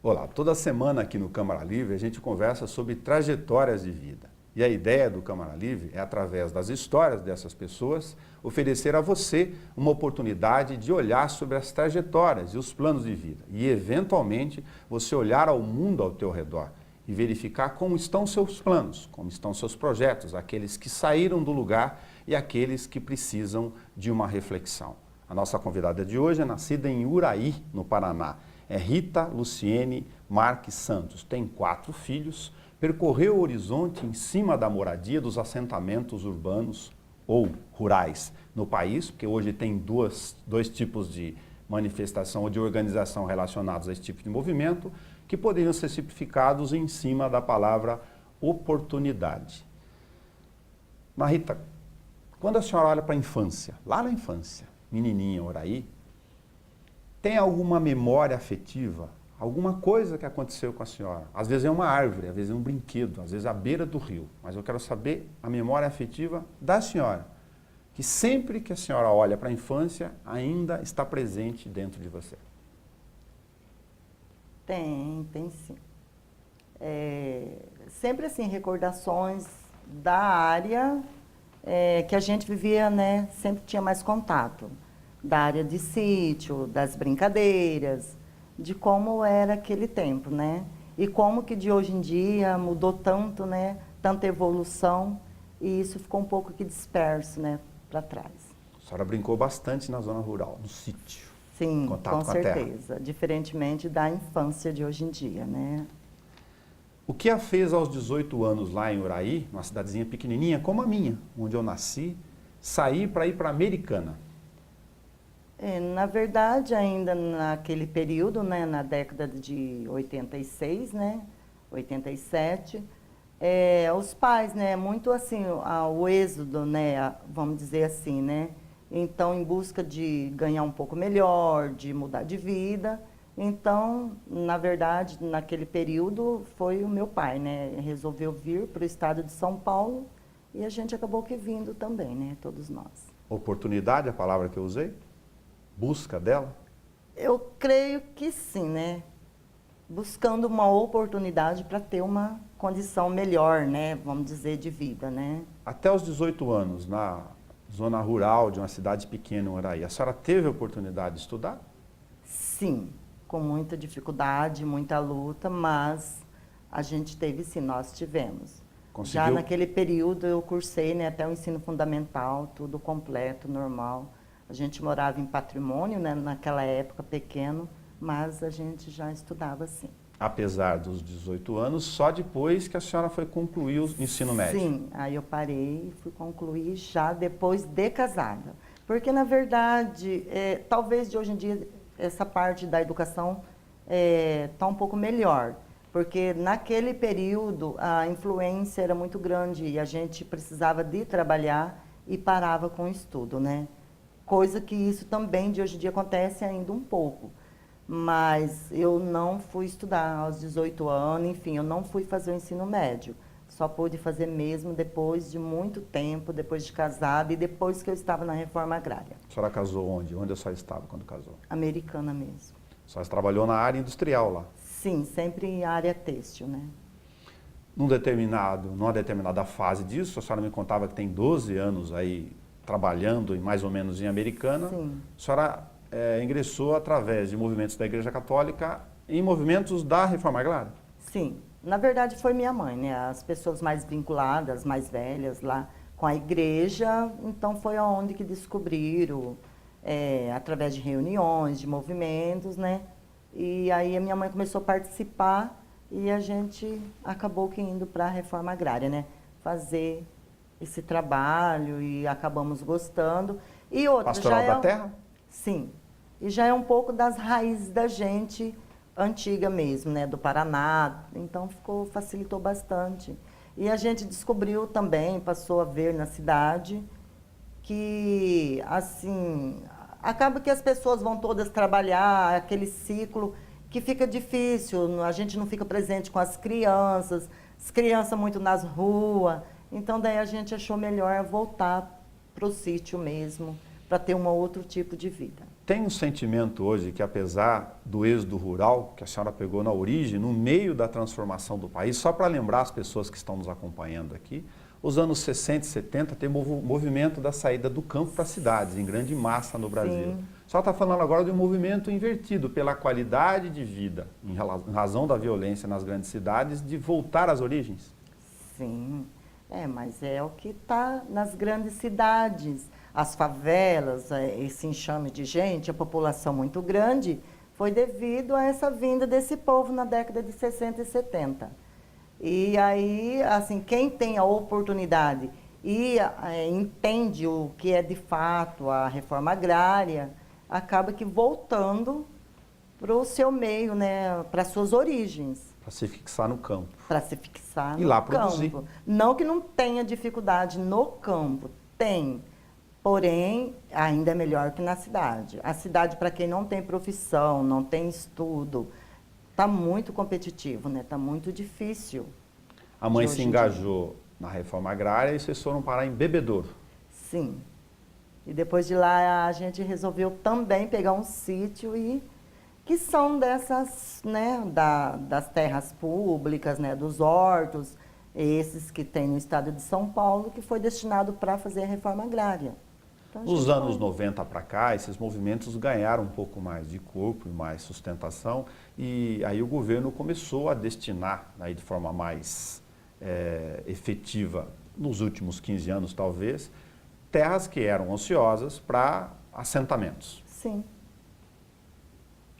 Olá, toda semana aqui no Câmara Livre a gente conversa sobre trajetórias de vida. E a ideia do Câmara Livre é, através das histórias dessas pessoas, oferecer a você uma oportunidade de olhar sobre as trajetórias e os planos de vida. E, eventualmente, você olhar ao mundo ao teu redor e verificar como estão seus planos, como estão seus projetos, aqueles que saíram do lugar e aqueles que precisam de uma reflexão. A nossa convidada de hoje é nascida em Uraí, no Paraná. É Rita Luciene Marques Santos, tem 4 filhos, percorreu o horizonte em cima da moradia dos assentamentos urbanos ou rurais no país, porque hoje tem dois tipos de manifestação ou de organização relacionados a esse tipo de movimento, que poderiam ser simplificados em cima da palavra oportunidade. Mas Rita, quando a senhora olha para a infância, lá na infância, menininha, Uraí, tem alguma memória afetiva, alguma coisa que aconteceu com a senhora? Às vezes é uma árvore, às vezes é um brinquedo, às vezes é à beira do rio. Mas eu quero saber a memória afetiva da senhora, que sempre que a senhora olha para a infância, ainda está presente dentro de você. Tem sim. Sempre assim, recordações da área que a gente vivia, né? Sempre tinha mais contato. Da área de sítio, das brincadeiras, de como era aquele tempo, né? E como que de hoje em dia mudou tanto, né? Tanta evolução, e isso ficou um pouco aqui disperso, né? Para trás. A senhora brincou bastante na zona rural, no sítio. Sim, Contato com com a terra. certeza. Diferentemente da infância de hoje em dia, né? O que a fez aos 18 anos lá em Uraí, uma cidadezinha pequenininha como a minha, onde eu nasci, sair para ir para Americana? Na verdade, ainda naquele período, né, na década de 86, né, 87, os pais, né, muito assim, o êxodo, né, vamos dizer assim, né, então em busca de ganhar um pouco melhor, de mudar de vida. Então, na verdade, naquele período foi o meu pai, né, resolveu vir para o estado de São Paulo e a gente acabou que vindo também, né, todos nós. Oportunidade, a palavra que eu usei? Busca dela? Eu creio que sim, né? Buscando uma oportunidade para ter uma condição melhor, né? Vamos dizer, de vida, né? Até os 18 anos, na zona rural de uma cidade pequena, Uraí, a senhora teve a oportunidade de estudar? Sim, com muita dificuldade, muita luta, mas a gente teve sim, nós tivemos. Conseguiu? Já naquele período eu cursei, né, até o ensino fundamental, tudo completo, normal. A gente morava em Patrimônio, né, naquela época, pequeno, mas a gente já estudava sim. Apesar dos 18 anos, só depois que a senhora foi concluir o ensino médio? Sim, aí eu parei e fui concluir já depois de casada. Porque, na verdade, talvez de hoje em dia essa parte da educação está um pouco melhor. Porque naquele período a influência era muito grande e a gente precisava de trabalhar e parava com o estudo, né? Coisa que isso também de hoje em dia acontece ainda um pouco. Mas eu não fui estudar aos 18 anos, enfim, eu não fui fazer o ensino médio. Só pude fazer mesmo depois de muito tempo, depois de casada e depois que eu estava na reforma agrária. A senhora casou onde? Onde a senhora estava quando casou? Americana mesmo. A senhora trabalhou na área industrial lá? Sim, sempre em área têxtil, né? Numa determinada fase disso, a senhora me contava que tem 12 anos aí trabalhando mais ou menos em Americana. Sim. A senhora ingressou através de movimentos da Igreja Católica em movimentos da Reforma Agrária? Sim. Na verdade foi minha mãe, né? As pessoas mais vinculadas, mais velhas lá com a igreja, então foi aonde que descobriram, através de reuniões, de movimentos, né? E aí a minha mãe começou a participar e a gente acabou que indo para a Reforma Agrária, né? Fazer esse trabalho e acabamos gostando. E outra, Pastoral da Terra? Sim. E já é um pouco das raízes da gente antiga mesmo, né? Do Paraná. Então facilitou bastante. E a gente descobriu também, passou a ver na cidade, que, assim, acaba que as pessoas vão todas trabalhar, aquele ciclo que fica difícil, a gente não fica presente com as crianças muito nas ruas. Então, daí a gente achou melhor voltar para o sítio mesmo, para ter um outro tipo de vida. Tem um sentimento hoje que, apesar do êxodo rural, que a senhora pegou na origem, no meio da transformação do país, só para lembrar as pessoas que estão nos acompanhando aqui, os anos 60 e 70 tem movimento da saída do campo para as cidades, em grande massa no Brasil. Sim. Só está falando agora de um movimento invertido pela qualidade de vida, em razão da violência nas grandes cidades, de voltar às origens. Sim, mas é o que está nas grandes cidades. As favelas, esse enxame de gente, a população muito grande, foi devido a essa vinda desse povo na década de 60 e 70. E aí, assim, quem tem a oportunidade e entende o que é de fato a reforma agrária, acaba que voltando para o seu meio, né, para as suas origens. Para se fixar no campo. Para se fixar E no lá campo. produzir. Não que não tenha dificuldade no campo, tem. Porém, ainda é melhor que na cidade. A cidade, para quem não tem profissão, não tem estudo, está muito competitivo, né? Está muito difícil. A mãe de se hoje em dia. engajou na reforma agrária e vocês foram parar em Bebedouro. Sim. E depois de lá a gente resolveu também pegar um sítio e que são dessas, né, das terras públicas, né, dos hortos, esses que tem no estado de São Paulo, que foi destinado para fazer a reforma agrária. Então, a Nos gente anos foi. 90 para cá, esses movimentos ganharam um pouco mais de corpo e mais sustentação, e aí o governo começou a destinar, aí de forma mais efetiva, nos últimos 15 anos talvez, terras que eram ociosas para assentamentos. Sim,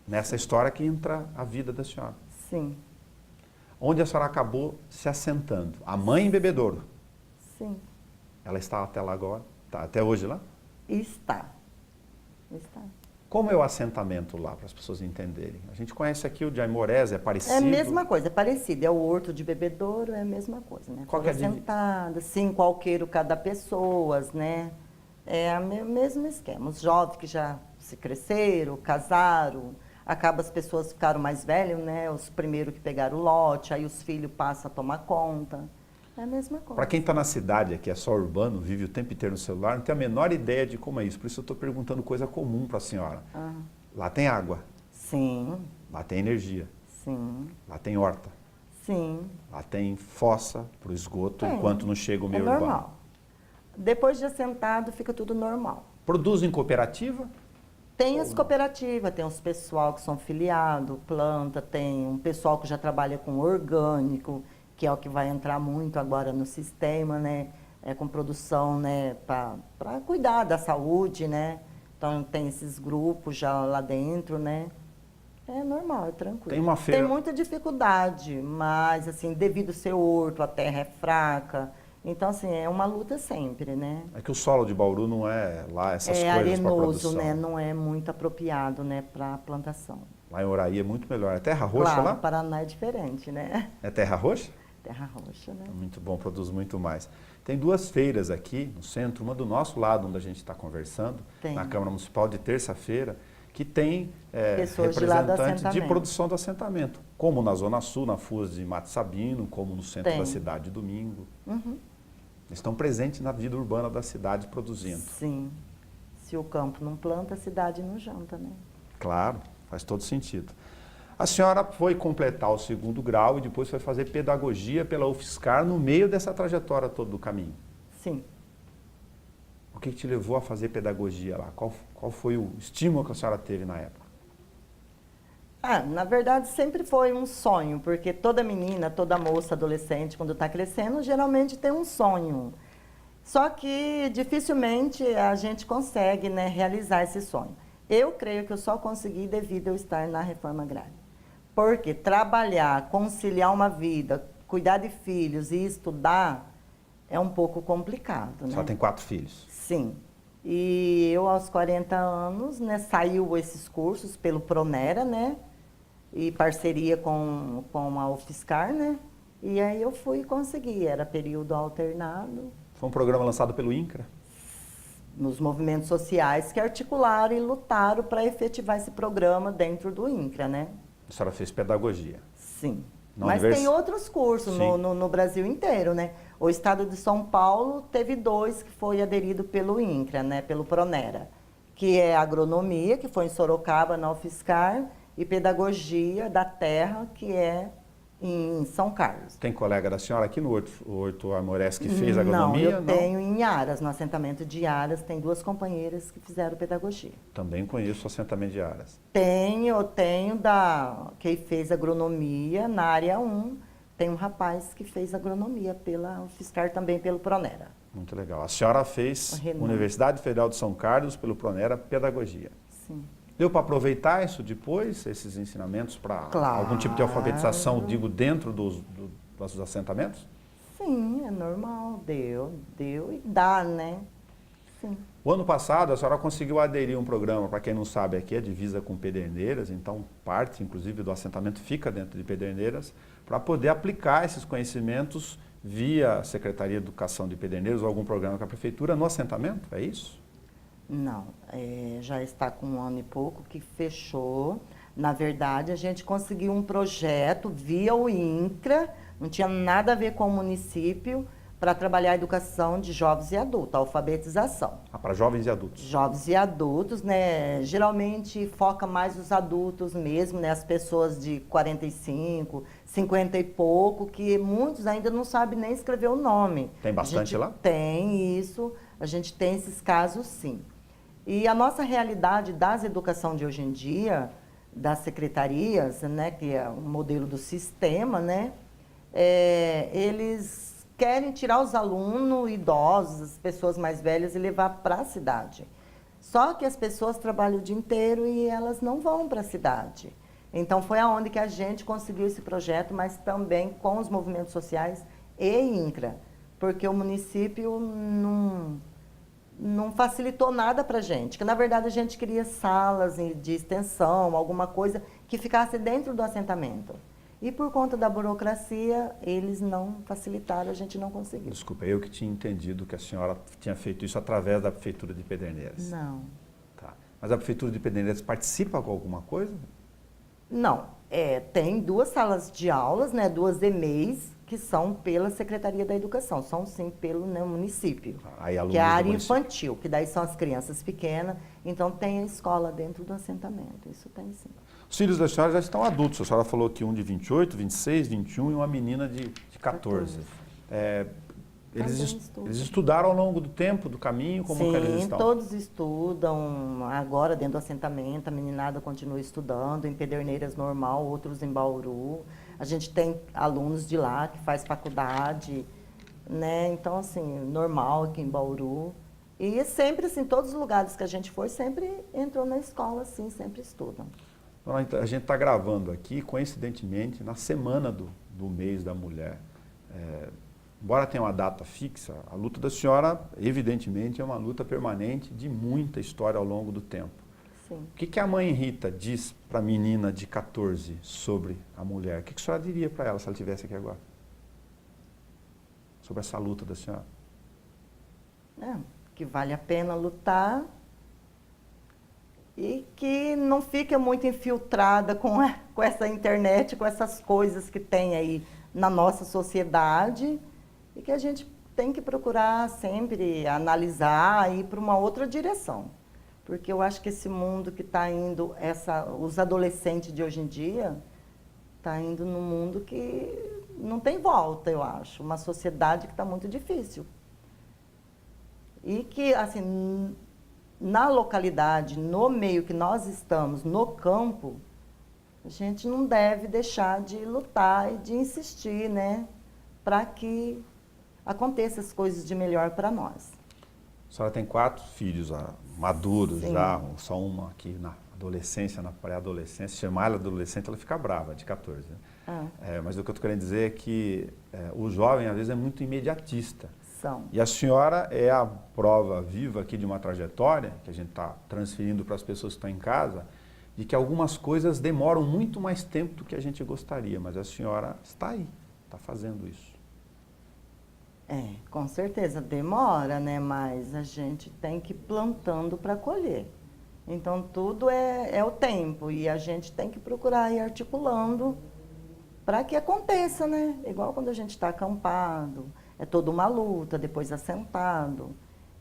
Nessa história que entra a vida da senhora. sim, Onde a senhora acabou se assentando? A mãe em Bebedouro. sim. Ela está até lá agora? Está até hoje lá? Está. Está. Como é o assentamento lá, para as pessoas entenderem? A gente conhece aqui o de Aimorés, é parecido? É a mesma coisa, é parecido. É o horto de Bebedouro, é a mesma coisa, né? Qual que é a sentada, 5 alqueiro cada pessoas, né? É o mesmo esquema. Os jovens que já se cresceram, casaram, acaba as pessoas ficaram mais velhas, né? Os primeiros que pegaram o lote, aí os filhos passam a tomar conta. É a mesma coisa. Para quem está na cidade, que é só urbano, vive o tempo inteiro no celular, não tem a menor ideia de como é isso. Por isso eu estou perguntando coisa comum para a senhora. Ah, Lá tem água, sim, lá tem energia, sim, lá tem horta, sim. lá tem fossa para o esgoto, Tem. enquanto não chega o É meio urbano. normal. Depois de assentado, fica tudo normal. Produz em cooperativa? Tem Ou as não? cooperativas, tem os pessoal que são filiados, planta, tem um pessoal que já trabalha com orgânico, que é o que vai entrar muito agora no sistema, né? Com produção, né? Para cuidar da saúde, né? Então tem esses grupos já lá dentro, né? É normal, é tranquilo. Tem uma feira- Tem muita dificuldade, mas assim, devido ao seu horto, a terra é fraca. Então, assim, é uma luta sempre, né? É que o solo de Bauru não é lá essas É coisas para arenoso, produção. né? Não é muito apropriado, né, para plantação. Lá em Oraí é muito melhor. É terra roxa Claro, lá? o Paraná é diferente, né? É terra roxa? Terra roxa, né? Muito bom, produz muito mais. Tem duas feiras aqui no centro, uma do nosso lado, onde a gente está conversando, Tem. na Câmara Municipal de terça-feira, que tem Pessoas de lá do representantes de assentamento. produção do assentamento, como na Zona Sul, na FUS de Mato Sabino, como no centro Tem. da cidade de Domingo. Uhum. Estão presentes na vida urbana da cidade produzindo. Sim. Se o campo não planta, a cidade não janta, né? Claro, faz todo sentido. A senhora foi completar o 2º grau e depois foi fazer pedagogia pela UFSCar no meio dessa trajetória toda do caminho. Sim. O que te levou a fazer pedagogia lá? Qual foi o estímulo que a senhora teve na época? Na verdade, sempre foi um sonho, porque toda menina, toda moça, adolescente, quando está crescendo, geralmente tem um sonho. Só que dificilmente a gente consegue, né, realizar esse sonho. Eu creio que eu só consegui devido a eu estar na reforma agrária. Porque trabalhar, conciliar uma vida, cuidar de filhos e estudar é um pouco complicado, né? Só tem 4 filhos. Sim. E eu, aos 40 anos, né, saiu esses cursos pelo Pronera, né? E parceria com a UFSCar, né? E aí eu fui e consegui. Era período alternado. Foi um programa lançado pelo INCRA. Nos movimentos sociais que articularam e lutaram para efetivar esse programa dentro do INCRA, né? A senhora fez pedagogia. Sim. Na Mas tem outros cursos Sim. no Brasil inteiro, né? O estado de São Paulo teve 2 que foi aderido pelo INCRA, né? Pelo Pronera. que é agronomia, que foi em Sorocaba, na UFSCar, e pedagogia da terra, que é em São Carlos. Tem colega da senhora aqui no Horto Amores que fez agronomia? Não, eu tenho em Aras, no assentamento de Aras, tem 2 companheiras que fizeram pedagogia. Também conheço o assentamento de Aras. Tenho quem fez agronomia na área 1, tem um rapaz que fez agronomia pela UFSCar, também pelo Pronera. Muito legal. A senhora fez Universidade Federal de São Carlos pelo Pronera Pedagogia. Sim. Deu para aproveitar isso depois, esses ensinamentos, para algum tipo de alfabetização, digo, dentro dos assentamentos? Sim, é normal, deu e dá, né? Sim. O ano passado, a senhora conseguiu aderir a um programa, para quem não sabe, aqui é divisa com Pederneiras, então parte, inclusive, do assentamento fica dentro de Pederneiras, para poder aplicar esses conhecimentos via Secretaria de Educação de Pederneiras ou algum programa com a Prefeitura no assentamento, é isso? Não, já está com 1 ano e pouco que fechou. Na verdade, a gente conseguiu um projeto via o INCRA, não tinha nada a ver com o município, para trabalhar a educação de jovens e adultos, a alfabetização. Para jovens e adultos. Jovens e adultos, né? Geralmente foca mais os adultos mesmo, né? As pessoas de 45, 50 e pouco, que muitos ainda não sabem nem escrever o nome. Tem bastante lá? Tem isso, a gente tem esses casos sim. E a nossa realidade das educação de hoje em dia, das secretarias, né? Que é o modelo do sistema, né? Eles querem tirar os alunos idosos, as pessoas mais velhas e levar para a cidade. Só que as pessoas trabalham o dia inteiro e elas não vão para a cidade. Então foi aonde que a gente conseguiu esse projeto, mas também com os movimentos sociais e INCRA, porque o município não facilitou nada para a gente, que na verdade a gente queria salas de extensão, alguma coisa que ficasse dentro do assentamento. E por conta da burocracia, eles não facilitaram, a gente não conseguiu. Desculpa, eu que tinha entendido que a senhora tinha feito isso através da Prefeitura de Pederneiras. Não. Tá. Mas a Prefeitura de Pederneiras participa com alguma coisa? Não. Tem 2 salas de aulas, né, 2 EMEIs, que são pela Secretaria da Educação, são sim pelo município, que é a área infantil, que daí são as crianças pequenas, então tem a escola dentro do assentamento, isso tem sim. Os filhos da senhora já estão adultos, a senhora falou que um de 28, 26, 21 e uma menina de 14. Eles estudaram ao longo do tempo, do caminho, como que eles estão? Sim, todos estudam, agora dentro do assentamento, a meninada continua estudando, em Pederneiras normal, outros em Bauru. A gente tem alunos de lá que faz faculdade, né? Então, assim, normal aqui em Bauru. E sempre, assim, todos os lugares que a gente foi, sempre entrou na escola, assim, sempre estudam. A gente está gravando aqui, coincidentemente, na semana do mês da mulher. Embora tenha uma data fixa, a luta da senhora, evidentemente, é uma luta permanente de muita história ao longo do tempo. Sim. O que a mãe Rita diz para a menina de 14 sobre a mulher? O que a senhora diria para ela se ela estivesse aqui agora? Sobre essa luta da senhora? Que vale a pena lutar e que não fique muito infiltrada com essa internet, com essas coisas que tem aí na nossa sociedade e que a gente tem que procurar sempre analisar e ir para uma outra direção. Porque eu acho que esse mundo que está indo, os adolescentes de hoje em dia, está indo num mundo que não tem volta, eu acho. Uma sociedade que está muito difícil. E que, assim, na localidade, no meio que nós estamos, no campo, a gente não deve deixar de lutar e de insistir, né? Para que aconteçam as coisas de melhor para nós. A senhora tem 4 filhos maduros. Sim. Já, só uma aqui na adolescência, na pré-adolescência. Chamar ela de adolescente, ela fica brava, de 14. Mas o que eu estou querendo dizer é que o jovem, às vezes, é muito imediatista. E a senhora é a prova viva aqui de uma trajetória, que a gente está transferindo para as pessoas que estão em casa, de que algumas coisas demoram muito mais tempo do que a gente gostaria, mas a senhora está aí, está fazendo isso. Com certeza demora, né? Mas a gente tem que ir plantando para colher. Então tudo é o tempo e a gente tem que procurar ir articulando para que aconteça, né? Igual quando a gente está acampado, é toda uma luta, depois assentado.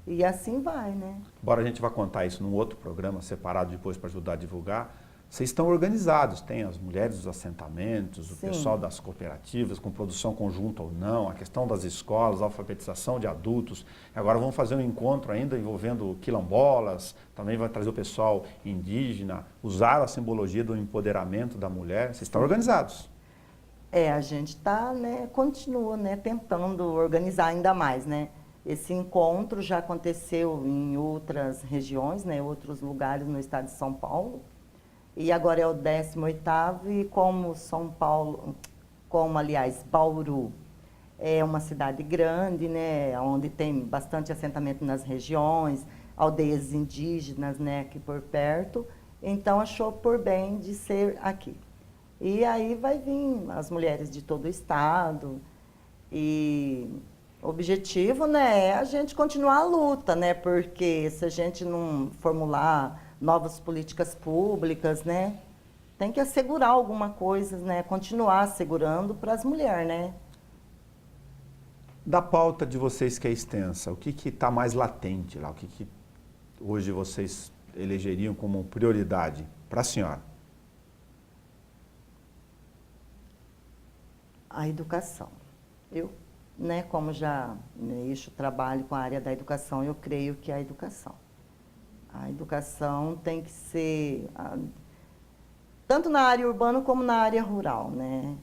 E assim vai, né? Embora a gente vá contar isso num outro programa separado depois para ajudar a divulgar, vocês estão organizados, tem as mulheres dos assentamentos, o Sim. pessoal das cooperativas, com produção conjunta ou não, a questão das escolas, a alfabetização de adultos. Agora vamos fazer um encontro ainda envolvendo quilombolas, também vai trazer o pessoal indígena, usar a simbologia do empoderamento da mulher. Vocês estão organizados. A gente está, né, continua, né, tentando organizar ainda mais, né? Esse encontro já aconteceu em outras regiões, né, outros lugares no estado de São Paulo. E agora é o 18º, e como São Paulo, aliás, Bauru é uma cidade grande, né, onde tem bastante assentamento nas regiões, aldeias indígenas, né, aqui por perto, então achou por bem de ser aqui. E aí vai vir as mulheres de todo o estado, e o objetivo, né, é a gente continuar a luta, né, porque se a gente não formular novas políticas públicas, né? Tem que assegurar alguma coisa, né? Continuar assegurando para as mulheres, né? Da pauta de vocês que é extensa, o que está mais latente lá? O que hoje vocês elegeriam como prioridade para a senhora? A educação. Eu, né, como já trabalho com a área da educação, eu creio que é a educação. A educação tem que ser, tanto na área urbana como na área rural, né?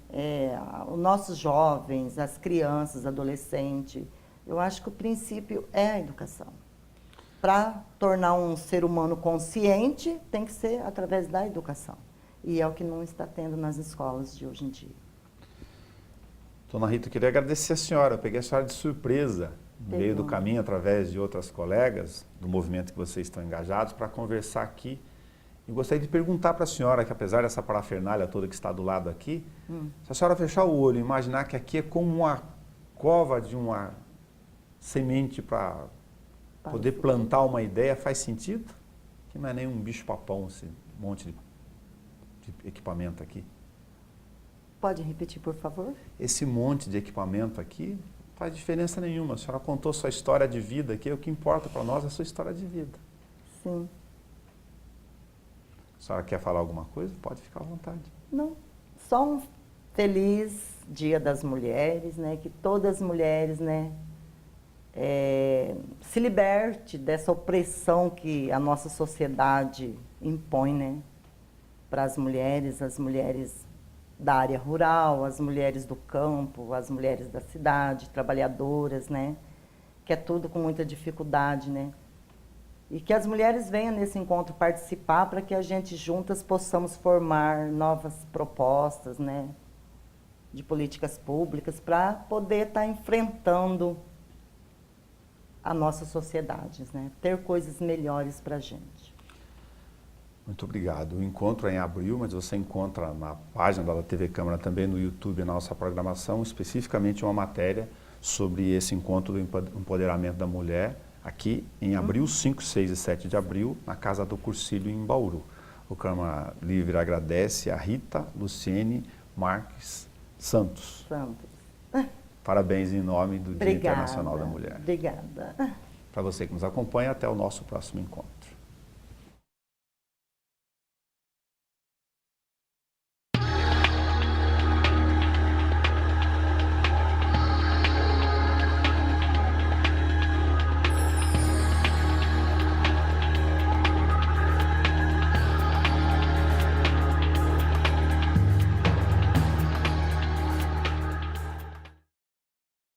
Os nossos jovens, as crianças, adolescentes, eu acho que o princípio é a educação. Para tornar um ser humano consciente, tem que ser através da educação. E é o que não está tendo nas escolas de hoje em dia. Dona Rita, eu queria agradecer a senhora. Eu peguei a senhora de surpresa no meio do caminho, através de outras colegas do movimento que vocês estão engajados, para conversar aqui. E gostaria de perguntar para a senhora, que apesar dessa parafernália toda que está do lado aqui, se a senhora fechar o olho e imaginar que aqui é como uma cova de uma semente para poder plantar uma ideia, faz sentido? Que não é nem um bicho-papão esse monte de equipamento aqui. Pode repetir, por favor? Esse monte de equipamento aqui não faz diferença nenhuma. A senhora contou sua história de vida aqui, o que importa para nós é a sua história de vida. Sim. A senhora quer falar alguma coisa? Pode ficar à vontade. Não, só um feliz Dia das Mulheres, né? Que todas as mulheres, né, se liberte dessa opressão que a nossa sociedade impõe, né, para as mulheres da área rural, as mulheres do campo, as mulheres da cidade, trabalhadoras, né? Que é tudo com muita dificuldade, né? E que as mulheres venham nesse encontro participar para que a gente juntas possamos formar novas propostas, né? De políticas públicas para poder estar enfrentando a nossa sociedade, né? Ter coisas melhores para a gente. Muito obrigado. O encontro é em abril, mas você encontra na página da TV Câmara, também no YouTube, na nossa programação, especificamente uma matéria sobre esse encontro do empoderamento da mulher, aqui em abril, 5, 6 e 7 de abril, na Casa do Cursilho, em Bauru. O Câmara Livre agradece a Rita Luciene Marques Santos. Parabéns em nome do Dia Internacional da Mulher. Obrigada. Para você que nos acompanha, até o nosso próximo encontro.